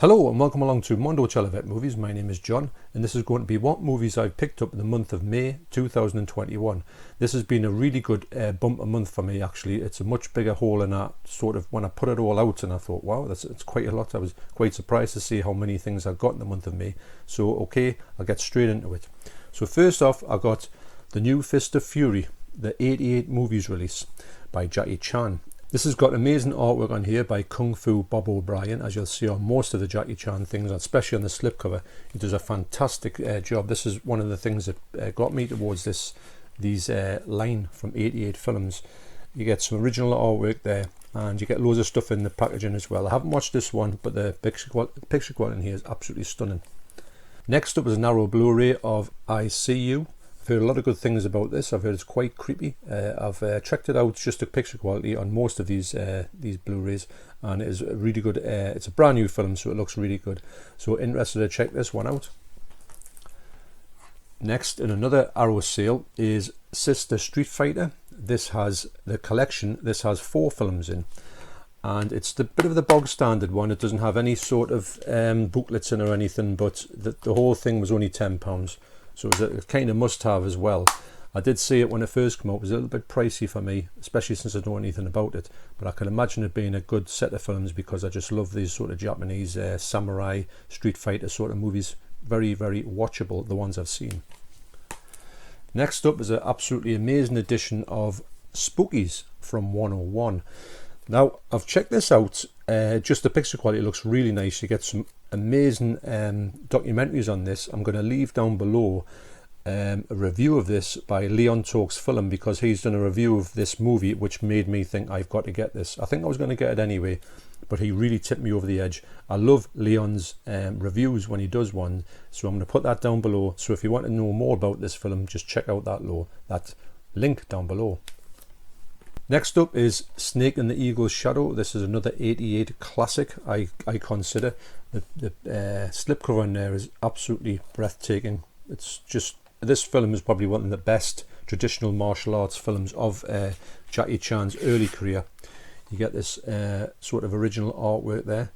Hello and welcome along to Mondo Chalavet Movies. My name is John and this is going to be what movies I've picked up in the month of May 2021. This has been a really good bumper month for me actually. It's a much bigger haul than I sort of when I put it all out, and I thought wow, it's quite a lot. I was quite surprised to see how many things I got in the month of May. So okay, I'll get straight into it. So first off, I got the new Fist of Fury, the 88 movies release by Jackie Chan. This has got amazing artwork on here by Kung Fu Bob O'Brien, as you'll see on most of the Jackie Chan things, especially on the slipcover. He does a fantastic job. This is one of the things that got me towards these line from 88 films. You get some original artwork there, and you get loads of stuff in the packaging as well. I haven't watched this one, but the picture quality in here is absolutely stunning. Next up is a narrow Blu-ray of I See You. I've heard a lot of good things about this. I've heard it's quite creepy. I've checked it out, just the picture quality on most of these Blu-rays, and it is really good. It's a brand new film, so it looks really good. So interested to check this one out. Next, in another Arrow sale, is Sister Street Fighter. This has the collection. This has 4 films in, and it's the bit of the bog standard one. It doesn't have any sort of booklets in or anything, but the whole thing was only £10. So it's a kind of must-have as well. I did see it when it first came out. It was a little bit pricey for me, especially since I don't know anything about it. But I can imagine it being a good set of films because I just love these sort of Japanese samurai, Street Fighter sort of movies. Very, very watchable, the ones I've seen. Next up is an absolutely amazing edition of Spookies from 101. Now, I've checked this out. Just the picture quality looks really nice. You get some amazing documentaries on this. I'm going to leave down below a review of this by Leon Talks Film, because he's done a review of this movie which made me think I've got to get this. I think I was going to get it anyway, but he really tipped me over the edge. I love Leon's reviews when he does one, so I'm going to put that down below. So if you want to know more about this film, just check out that link down below. Next up is Snake and the Eagle's Shadow. This is another 88 classic, I consider. The slipcover on there is absolutely breathtaking. It's just, this film is probably one of the best traditional martial arts films of Jackie Chan's early career. You get this sort of original artwork there,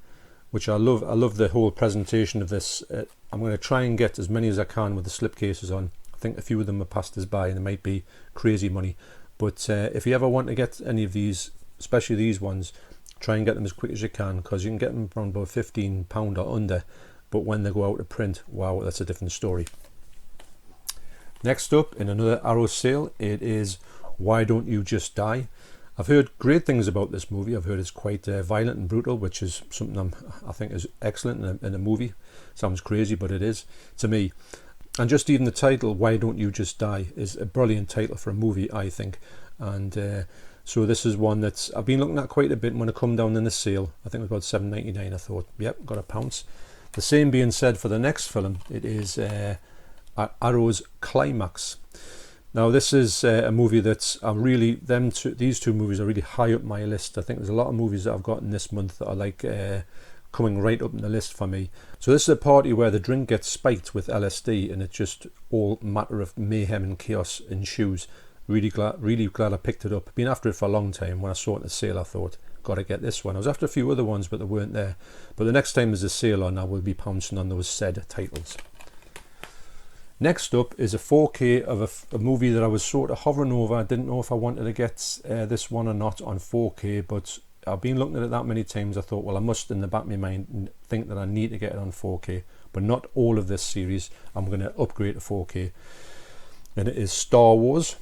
which I love. I love the whole presentation of this. I'm going to try and get as many as I can with the slipcases on. I think a few of them are passed us by and they might be crazy money. But if you ever want to get any of these, especially these ones, try and get them as quick as you can, because you can get them around about £15 or under. But when they go out of print, wow, that's a different story. Next up, in another Arrow sale, it is Why Don't You Just Die? I've heard great things about this movie. I've heard it's quite violent and brutal, which is something I think is excellent in a movie. Sounds crazy, but it is to me. And just even the title, Why Don't You Just Die, is a brilliant title for a movie, I think. And so this is one that I've been looking at quite a bit. When it come down in the sale, I think it was about £7.99. I thought, yep, got a pounce. The same being said for the next film, it is Arrow's Climax. Now this is a movie that's really, these two movies are really high up my list. I think there's a lot of movies that I've got in this month that are like coming right up in the list for me. So this is a party where the drink gets spiked with LSD and it's just all matter of mayhem and chaos ensues. Really glad I picked it up. Been after it for a long time. When I saw it in the sale, I thought, got to get this one. I was after a few other ones, but they weren't there. But the next time there's a sale on, I will be pouncing on those said titles. Next up is a 4K of a movie that I was sort of hovering over. I didn't know if I wanted to get this one or not on 4K, but I've been looking at it that many times. I thought, well, I must in the back of my mind think that I need to get it on 4K, but not all of this series. I'm going to upgrade to 4K. And it is Star Wars,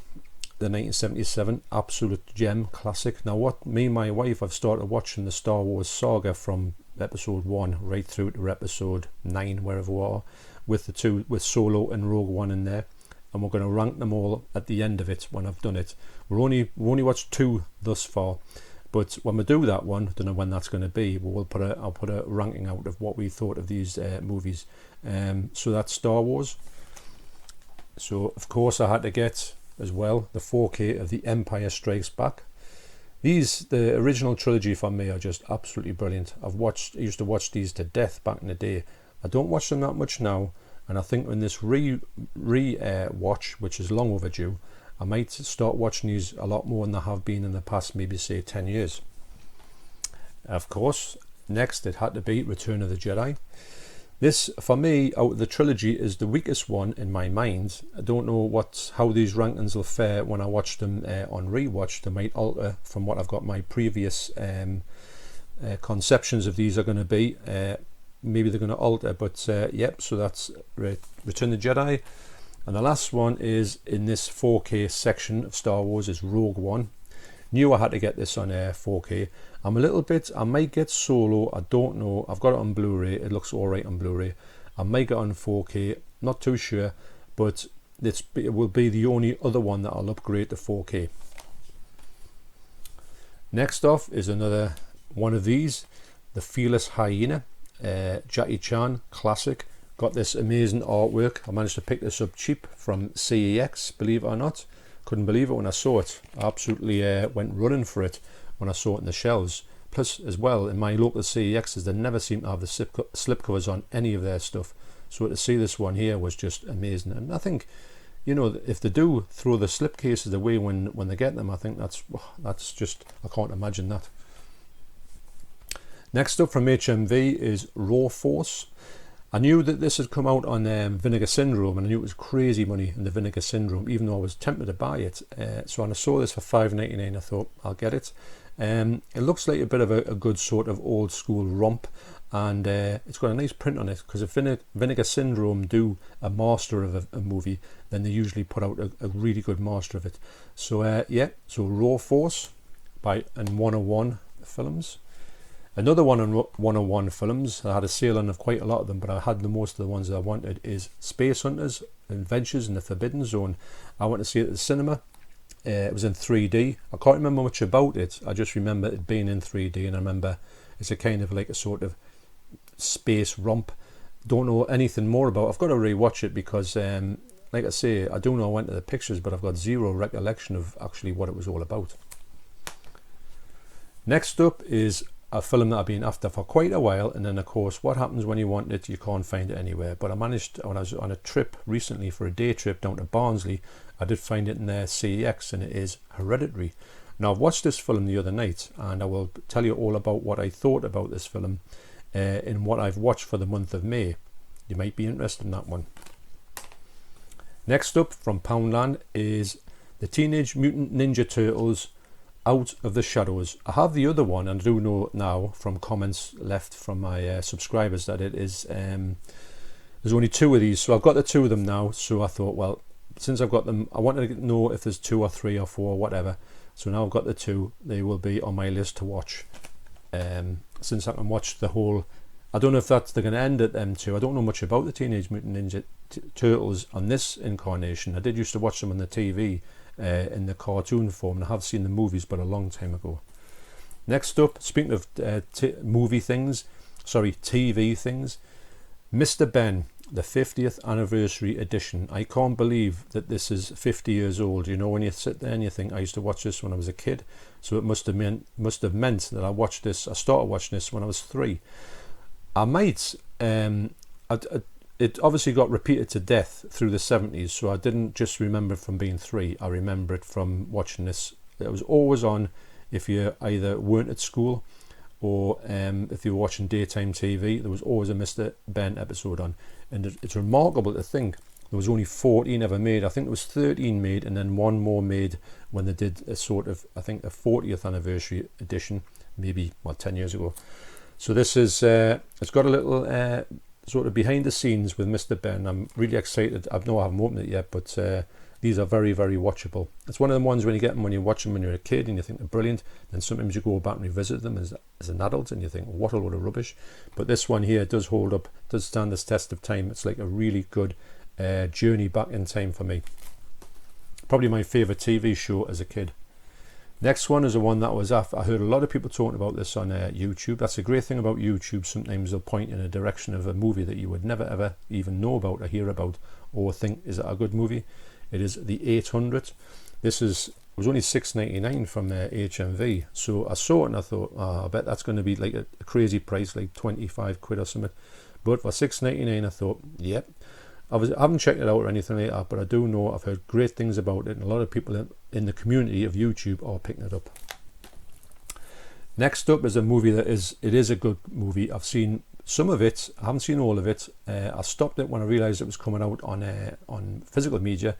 the 1977 absolute gem classic. Now what me and my wife have started watching the Star Wars saga from episode 1 right through to episode 9, wherever we are, with Solo and Rogue One in there, and we're going to rank them all at the end of it when I've done it. We've only watched 2 thus far, but when we do that one, I don't know when that's going to be, but I'll put a ranking out of what we thought of these movies. So that's Star Wars. So of course I had to get as well the 4K of The Empire Strikes Back. The original trilogy for me are just absolutely brilliant. I used to watch these to death back in the day. I don't watch them that much now, and I think when this watch, which is long overdue, I might start watching these a lot more than I have been in the past, maybe say 10 years. Of course, next it had to be Return of the Jedi. This, for me, out of the trilogy, is the weakest one in my mind. I don't know how these rankings will fare when I watch them on rewatch. They might alter from what I've got my previous conceptions of these are going to be. Maybe they're going to alter, but yep, so that's Return of the Jedi. And the last one is in this 4K section of Star Wars is Rogue One. Knew I had to get this on 4K. I might get Solo, I don't know. I've got it on Blu-ray, it looks alright on Blu-ray. I might get on 4K, not too sure, but it will be the only other one that I'll upgrade to 4K. Next off is another one of these, The Fearless Hyena, Jackie Chan, classic. Got this amazing artwork. I managed to pick this up cheap from CEX, believe it or not. Couldn't believe it when I saw it. I absolutely went running for it when I saw it in the shelves. Plus, as well, in my local CEXs, they never seem to have the slipcovers on any of their stuff. So to see this one here was just amazing. And I think, you know, if they do throw the slipcases away when they get them, I think that's just, I can't imagine that. Next up from HMV is Raw Force. I knew that this had come out on Vinegar Syndrome, and I knew it was crazy money in the Vinegar Syndrome, even though I was tempted to buy it. So when I saw this for $5.99, I thought, I'll get it. It looks like a bit of a good sort of old school romp, and it's got a nice print on it, because if Vinegar Syndrome do a master of a movie, then they usually put out a really good master of it. So yeah, so Raw Force by 101 Films. Another one on 101 Films, I had a sale on of quite a lot of them, but I had the most of the ones that I wanted, is Space Hunters, Adventures in the Forbidden Zone. I went to see it at the cinema. It was in 3D. I can't remember much about it. I just remember it being in 3D, and I remember it's a kind of like a sort of space romp. Don't know anything more about it. I've got to rewatch it because, like I say, I do know I went to the pictures, but I've got zero recollection of actually what it was all about. Next up is a film that I've been after for quite a while, and then of course what happens when you want it, you can't find it anywhere. But I managed, when I was on a trip recently for a day trip down to Barnsley, I did find it in their CEX, and it is Hereditary. Now I've watched this film the other night, and I will tell you all about what I thought about this film in what I've watched for the month of May. You might be interested in that one. Next up from Poundland is the Teenage Mutant Ninja Turtles Out of the Shadows. I have the other one, and I do know now from comments left from my subscribers that it is there's only two of these, so I've got the two of them now. So I thought, well, since I've got them, I wanted to know if there's 2 or 3 or 4 or whatever. So now I've got the two, they will be on my list to watch. Since I can watch the whole, I don't know if they're going to end at them two. I don't know much about the Teenage Mutant Ninja Turtles on this incarnation. I did used to watch them on the TV in the cartoon form, and I have seen the movies, but a long time ago. Next up, speaking of TV things, Mr. Ben, the 50th anniversary edition. I can't believe that this is 50 years old. You know, when you sit there and you think, I used to watch this when I was a kid, so it must have meant that I started watching this when I was 3. I might, it obviously got repeated to death through the 70s, so I didn't just remember it from being 3, I remember it from watching this. It was always on if you either weren't at school or if you were watching daytime TV. There was always a Mr. Ben episode on, and it's remarkable to think there was only 14 ever made. I think there was 13 made, and then one more made when they did a sort of, I think, a 40th anniversary edition, maybe 10 years ago. So this is it's got a little sort of behind the scenes with Mr. Ben. I'm really excited. I haven't opened it yet, but these are very, very watchable. It's one of the ones when you get them, when you watch them when you're a kid and you think they're brilliant, then sometimes you go back and revisit them as an adult and you think, what a load of rubbish. But this one here does hold up, does stand this test of time. It's like a really good journey back in time for me. Probably my favourite TV show as a kid. Next one is the one that was after. I heard a lot of people talking about this on YouTube. That's a great thing about YouTube. Sometimes they'll point in a direction of a movie that you would never ever even know about or hear about or think, is it a good movie? It is The 800. It was only $6.99 from HMV. So I saw it and I thought, I bet that's going to be like a crazy price, like 25 quid or something. But for $6.99, I thought, yep. I haven't checked it out or anything like that, but I do know I've heard great things about it, and a lot of people in the community of YouTube are picking it up. Next up is a movie that is a good movie. I've seen some of it. I haven't seen all of it. I stopped it when I realised it was coming out on physical media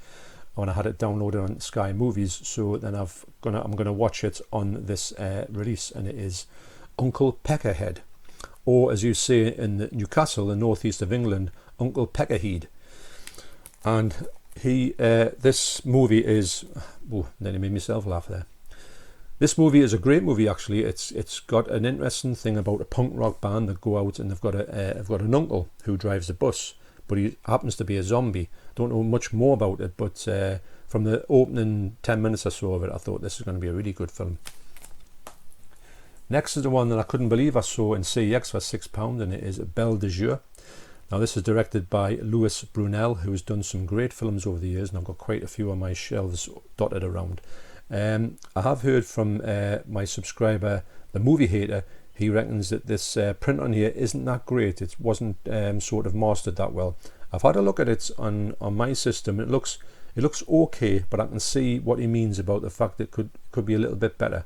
when I had it downloaded on Sky Movies. So then I'm gonna watch it on this release, and it is Uncle Peckerhead, or as you say in Newcastle, the northeast of England, Uncle Peckerhead. And this movie is, nearly made myself laugh there. This movie is a great movie actually. It's got an interesting thing about a punk rock band that go out, and they've got an uncle who drives a bus, but he happens to be a zombie. Don't know much more about it, but from the opening 10 minutes or so of it, I thought this is going to be a really good film. Next is the one that I couldn't believe I saw in CEX for £6, and it is Belle de Jour. Now this is directed by Louis Brunel, who has done some great films over the years, and I've got quite a few on my shelves dotted around. I have heard from my subscriber, the Movie Hater. He reckons that this print on here isn't that great. It wasn't sort of mastered that well. I've had a look at it on my system. It looks okay, but I can see what he means about the fact that it could be a little bit better.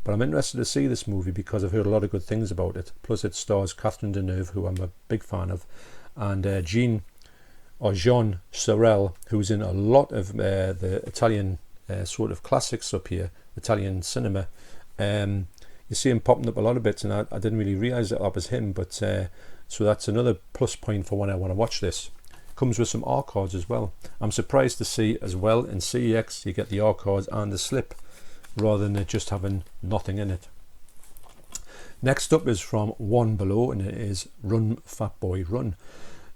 But I'm interested to see this movie because I've heard a lot of good things about it. Plus it stars Catherine Deneuve, who I'm a big fan of, and Jean Sorel, who's in a lot of the Italian sort of classics up here, Italian cinema. You see him popping up a lot of bits, and I didn't really realise that was him, but so that's another plus point for when I want to watch this. Comes with some R cards as well. I'm surprised to see as well in CEX you get the R cards and the slip, rather than it just having nothing in it. Next up is from One Below, and it is Run Fat Boy Run.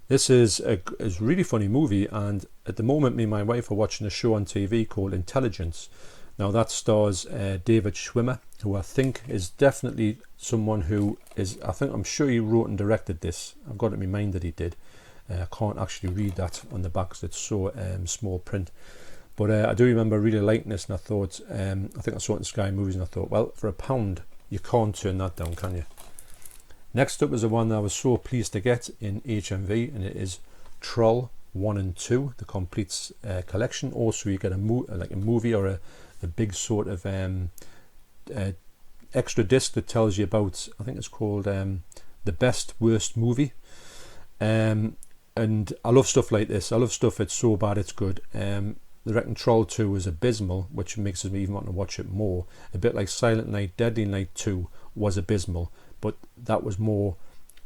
This is a really funny movie, and at the moment me and my wife are watching a show on TV called Intelligence. Now that stars David Schwimmer, who I think is definitely someone who is, I'm sure he wrote and directed this. I've got it in my mind that he did. I can't actually read that on the back because it's so small print. But I do remember really liking this, and I thought, I think I saw it in Sky Movies, and I thought, well, for £1, you can't turn that down, can you? Next up is the one that I was so pleased to get in HMV, and it is Troll 1 and 2, the complete collection. Also, you get a movie or a big sort of extra disc that tells you about, I think it's called the best worst movie. And I love stuff like this. I love stuff it's so bad it's good. They reckon Troll 2 is abysmal, which makes me even want to watch it more. A bit like Silent Night, Deadly Night 2 was abysmal, but that was more,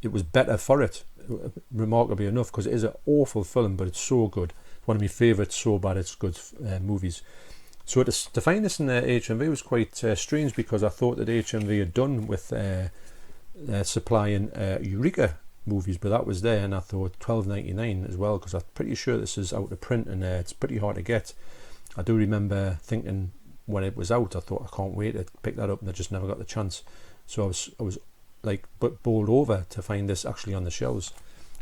it was better for it, remarkably enough, because it is an awful film, but it's so good. It's one of my favourite so bad it's good movies. So to find this in HMV was quite strange, because I thought that HMV had done with supplying Eureka movies, but that was there, and I thought $12.99 as well, because I'm pretty sure this is out of print, and it's pretty hard to get. I do remember thinking when it was out, I thought I can't wait to pick that up, and I just never got the chance. So I was like bowled over to find this actually on the shelves.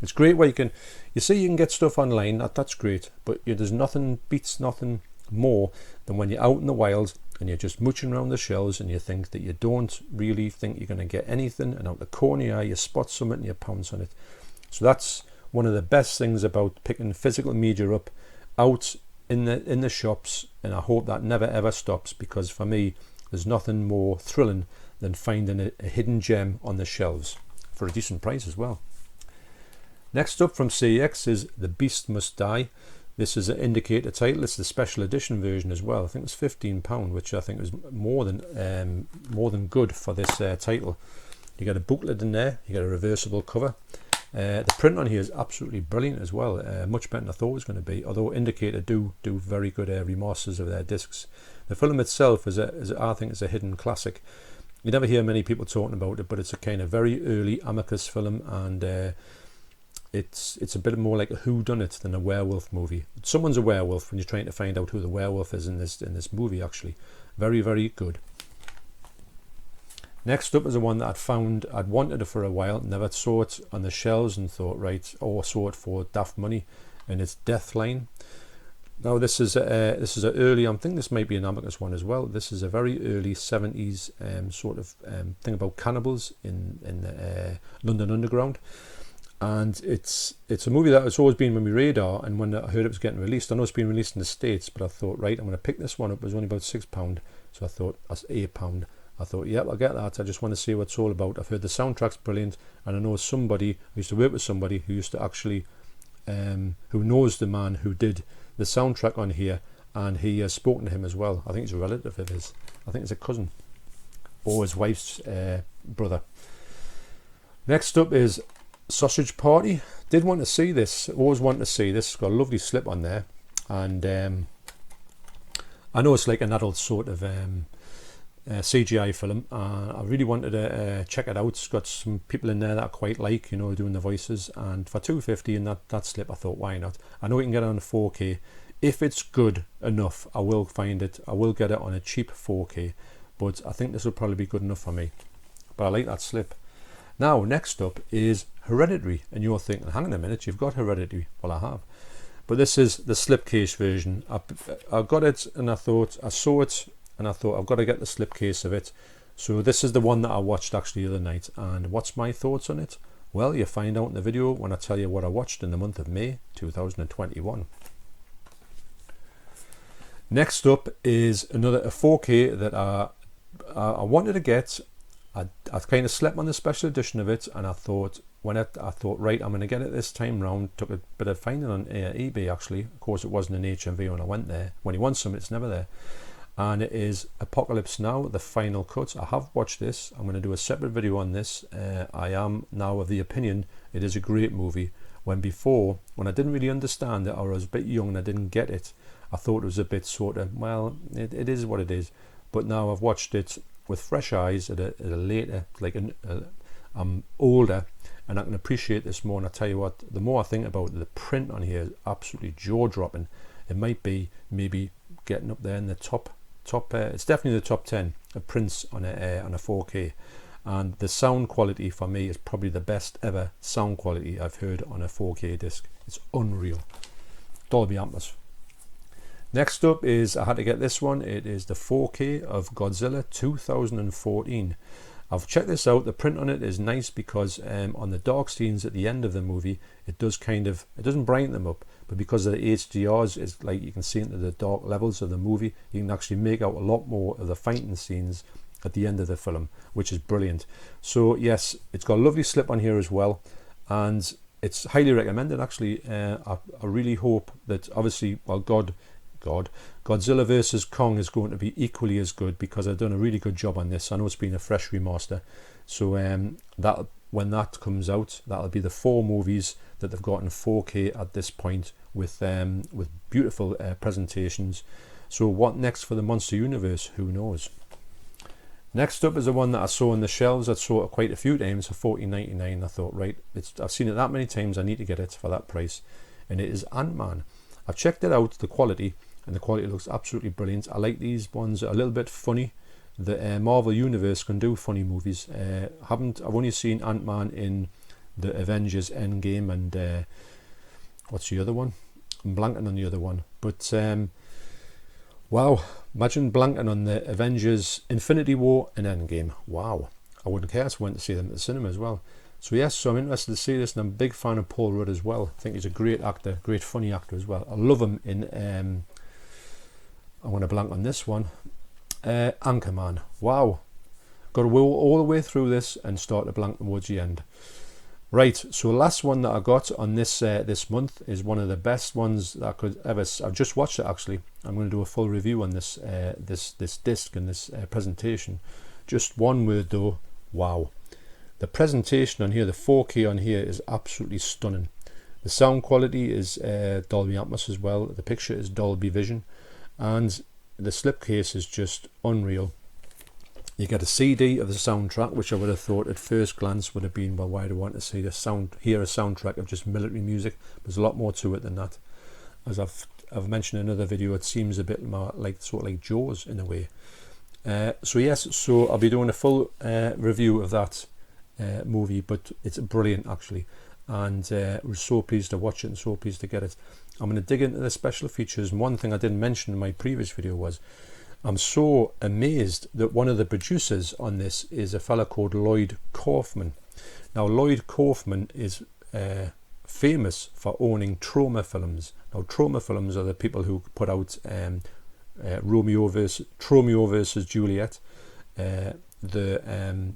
It's great where you can get stuff online, that's great, but there's nothing beats nothing more than when you're out in the wild and you're just mooching around the shelves and you think that you don't really think you're going to get anything, and out the corner of your eye you spot something and you pounce on it. So that's one of the best things about picking physical media up out in the shops, and I hope that never ever stops, because for me there's nothing more thrilling than finding a hidden gem on the shelves for a decent price as well. Next up from CEX is The Beast Must Die. This is an indicator title. It's the special edition version as well. I think it's £15, which I think was more than good for this title. You get a booklet in there. You get a reversible cover. The print on here is absolutely brilliant as well. Much better than I thought it was going to be. Although Indicator do very good remasters of their discs. The film itself I think is a hidden classic. You never hear many people talking about it, but it's a kind of very early Amicus film, and it's a bit more like a whodunit than a werewolf movie. Someone's a werewolf when you're trying to find out who the werewolf is in this movie. Actually, very, very good. Next up is the one that I'd wanted it for a while, never saw it on the shelves, and thought, right, saw it for daft money, and it's Deathline. Now this is an early, I think this might be an Amicus one as well. This is a very early 70s sort of thing about cannibals in the London Underground. And it's a movie that has always been on my radar, and when I heard it was getting released, I know it's been released in the States, but I thought, right, I'm going to pick this one up. It was only about £6, so I thought that's £8. I thought, yep, I'll get that. I just want to see what it's all about. I've heard the soundtrack's brilliant, and I know somebody, I used to work with somebody who used to actually, who knows the man who did the soundtrack on here, and he has spoken to him as well. I think he's a relative of his. I think it's a cousin, or his wife's brother. Next up is Sausage Party. Did want to see this, always want to see this. It's got a lovely slip on there, and I know it's like an adult sort of CGI film. I really wanted to check it out. It's got some people in there that I quite like, you know, doing the voices, and for $2.50 and that slip, I thought, why not? I know you can get it on 4K. If it's good enough, I will find it. I will get it on a cheap 4K, but I think this will probably be good enough for me. But I like that slip. Now, next up is Hereditary, and you're thinking, hang on a minute, you've got Hereditary. Well, I have. But this is the slipcase version. I got it, and I saw it, and I thought, I've got to get the slipcase of it. So this is the one that I watched actually the other night. And what's my thoughts on it? Well, you find out in the video when I tell you what I watched in the month of May 2021. Next up is a 4K that I wanted to get. I kind of slept on the special edition of it, and I thought right, I'm going to get it this time round. Took a bit of finding on eBay actually. Of course, it wasn't an HMV when I went there. When you want some, it's never there. And it is Apocalypse Now, the final cut. I have watched this. I'm going to do a separate video on this. I am now of the opinion it is a great movie. When I didn't really understand it, or I was a bit young and I didn't get it, I thought it was a bit sort of, well, it is what it is. But now I've watched it with fresh eyes at a later, like I'm older, and I can appreciate this more. And I tell you what, the more I think about it, the print on here is absolutely jaw-dropping. It might be maybe getting up there in the top. It's definitely the top 10 of prints on a 4K, and the sound quality for me is probably the best ever sound quality I've heard on a 4K disc. It's unreal. Dolby Atmos. Next up is, I had to get this one. It is the 4K of Godzilla 2014. I've checked this out. The print on it is nice because on the dark scenes at the end of the movie, it doesn't brighten them up, but because of the HDRs, it's like you can see into the dark levels of the movie. You can actually make out a lot more of the fighting scenes at the end of the film, which is brilliant. So yes, it's got a lovely slip on here as well, and it's highly recommended actually. I really hope that, obviously, well, Godzilla vs Kong is going to be equally as good, because I've done a really good job on this. I know it's been a fresh remaster, so that when that comes out, that'll be the 4 movies that they've got in 4K at this point, with beautiful presentations. So what next for the Monster Universe? Who knows? Next up is the one that I saw on the shelves. I saw it quite a few times for $14.99. I thought, right, I've seen it that many times, I need to get it for that price, and it is Ant-Man. I've checked it out, the quality, and the quality looks absolutely brilliant. I like these ones a little bit funny. The Marvel Universe can do funny movies. I've only seen Ant-Man in the Avengers Endgame, and what's the other one? I'm blanking on the other one. But wow, imagine blanking on the Avengers Infinity War and Endgame. Wow, I wouldn't care. So I went to see them at the cinema as well. So yes, so I'm interested to see this, and I'm a big fan of Paul Rudd as well. I think he's a great actor, great funny actor as well. I love him in I want to blank on this one, Anchorman. Wow, got to go all the way through this and start to blank towards the end. Right, so the last one that I got on this this month is one of the best ones that I could ever. I've just watched it actually. I'm going to do a full review on this this disc and this presentation. Just one word though, wow. The presentation on here, the 4K on here, is absolutely stunning. The sound quality is Dolby Atmos as well. The picture is Dolby Vision, and the slipcase is just unreal. You get a CD of the soundtrack, which I would have thought at first glance would have been, well, why do I want to see hear a soundtrack of just military music? There's a lot more to it than that. As I've mentioned in another video, it seems a bit more like sort of like Jaws in a way. So yes, so I'll be doing a full review of that movie, but it's brilliant actually, and we're so pleased to watch it and so pleased to get it. I'm going to dig into the special features, and one thing I didn't mention in my previous video was I'm so amazed that one of the producers on this is a fella called Lloyd Kaufman. Now Lloyd Kaufman is famous for owning Trauma Films. Now Trauma Films are the people who put out Romeo versus Juliet, the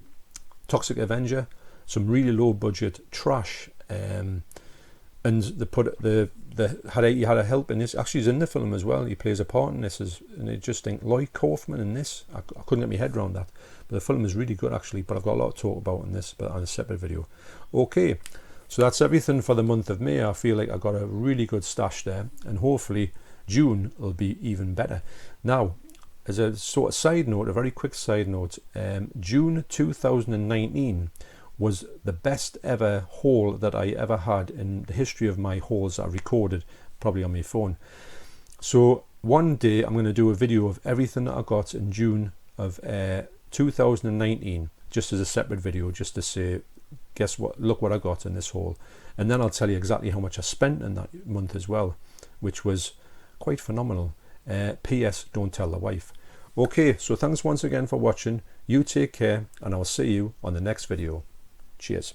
Toxic Avenger, some really low budget trash, and they put he had a help in this. Actually, he's in the film as well. He plays a part in this, and I just think Lloyd Kaufman in this. I couldn't get my head around that, but the film is really good actually. But I've got a lot to talk about in this, but on a separate video. Okay, so that's everything for the month of May. I feel like I got a really good stash there, and hopefully June will be even better. Now, as a sort of side note, a very quick side note, June 2019 was the best ever haul that I ever had in the history of my hauls I recorded, probably on my phone. So one day I'm going to do a video of everything that I got in June of 2019, just as a separate video, just to say, guess what, look what I got in this haul. And then I'll tell you exactly how much I spent in that month as well, which was quite phenomenal. P.S. Don't tell the wife. Okay, so thanks once again for watching. You take care, and I'll see you on the next video. Cheers.